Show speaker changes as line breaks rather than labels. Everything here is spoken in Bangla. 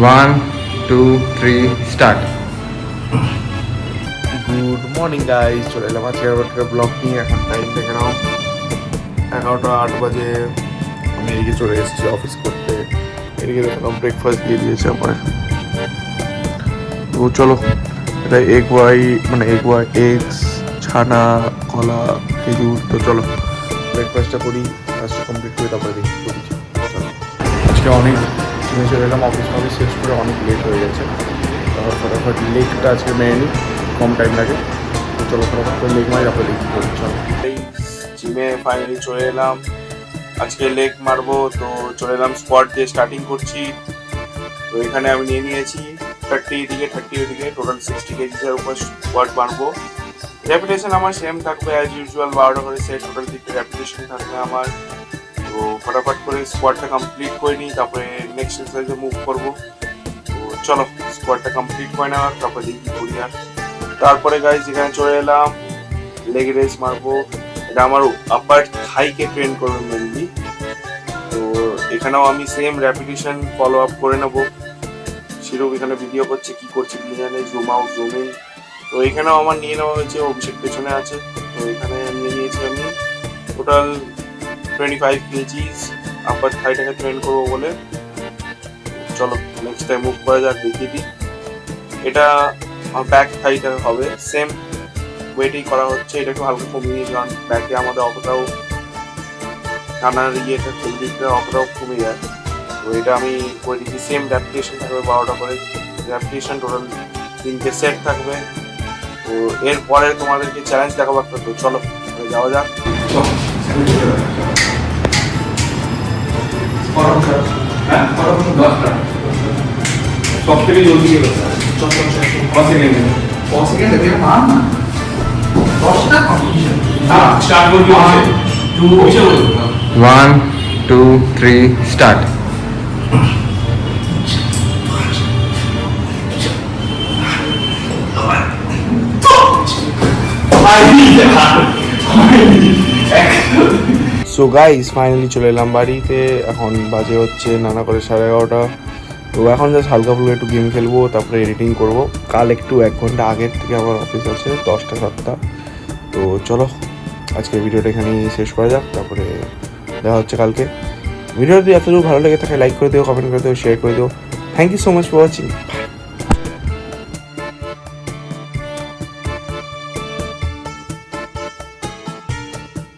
1 2 3 স্টার্ট। গুড মর্নিং গাইস, চলে এলাম আজকে একটা ব্লগ নিয়ে। এখন টাইম দেখে নাও 11:08 বাজে। আমি এদিকে চলে এসেছি অফিস করতে। এদিকে দেখলাম ব্রেকফাস্ট দিয়ে দিয়েছে আমার। তো চলো, এটা এগ হোয়াইট, এগস, ছানা, কলা, খেজুর। তো চলো ব্রেকফাস্টটা করি, কাজটা কমপ্লিট করে তারপরে দেখি করি। চলো, আজকে অনেক চলে এলাম অফিস শেষ করে, অনেক লেট হয়ে গেছে। তারপর ফটাফট লেগটা আজকে মেরে নিই, কম টাইম লাগে। তো চলো ফটাফট করে লেগ মারি, তারপরে দেখি করি। চলো, এই জিমে ফাইনালি চলে এলাম। আজকে লেগ মারবো, তো চলে এলাম স্কোয়াড দিয়ে স্টার্টিং করছি। তো এখানে আমি নিয়ে নিয়েছি 30 এদিকে 30 ওদিকে, টোটাল 60 কেজিসের উপর স্কোয়াড মারবো। রেপিটেশন আমার সেম থাকবে অ্যাজ ইউজুয়াল, 12টা করে সেট, টোটাল 3টে রেপিটেশন থাকবে আমার। তো ফটাফট করে স্কোয়াডটা কমপ্লিট করে নিই, তারপরে নেক্সট এক্সারসাইজে মুভ করবো। তো চলো স্কোয়াডটা কমপ্লিট করে নেওয়ার, তারপরে দেখি করি। আর তারপরে গাইজ এখানে চলে এলাম, লেগ রেস মারবো। এটা আমার আপার থাইকে ট্রেন করবে মেনলি। তো এখানেও আমি সেম রেপিটেশন ফলো আপ করে নেবো। সেরকম এখানে ভিডিও করছে, কি করছে কি জানে, জুম আউট জুম ইন। তো এখানেও আমার নিয়ে নেওয়া হয়েছে, অভিষেক পেছনে আছে। তো এখানে নিয়ে নিয়েছি আমি টোটাল 25 কেজিস আপার থাইটাকে ট্রেন করবো বলে। চলো নেক্সট টাইম মুভ করা যাক, দেখিয়ে দিই। এটা ব্যাক থাইটা হবে, সেম ওয়েটেই করা হচ্ছে। এটা একটু হালকা কমিয়ে নিয়েছি, কারণ ব্যাকে আমাদের অতটাও টানার ইয়েটা ফেলদিকটা অতটাও কমে যায়। তো এটা আমি করে দিচ্ছি, সেম রেপিটেশন থাকবে 12টা করে রেপিটেশন, টোটাল 3টে সেট থাকবে। তো এরপরে তোমাদেরকে চ্যালেঞ্জ দেখাবো একটা। তো চলো যাওয়া যাক।
সব থেকে জলদি গেল স্টার্ট করবি
1 2 3 স্টার্ট। সো গাইস ফাইনালি চলে এলাম বাড়িতে। এখন বাজে হচ্ছে নানা করে 11:30। তো এখন জাস্ট হালকা ফুলকা একটু গেম খেলবো, তারপরে এডিটিং করব। কাল একটু 1 ঘন্টা আগের থেকে আমার অফিস আছে, 10টা 7টা। তো চলো আজকের ভিডিওটা এখানেই শেষ করা যাক, তারপরে দেখা হচ্ছে কালকে। ভিডিওটি এতটুকু ভালো লেগে থাকে লাইক করে দিও, কমেন্ট করে দিও, শেয়ার করে দিও। Thank you so much for watching.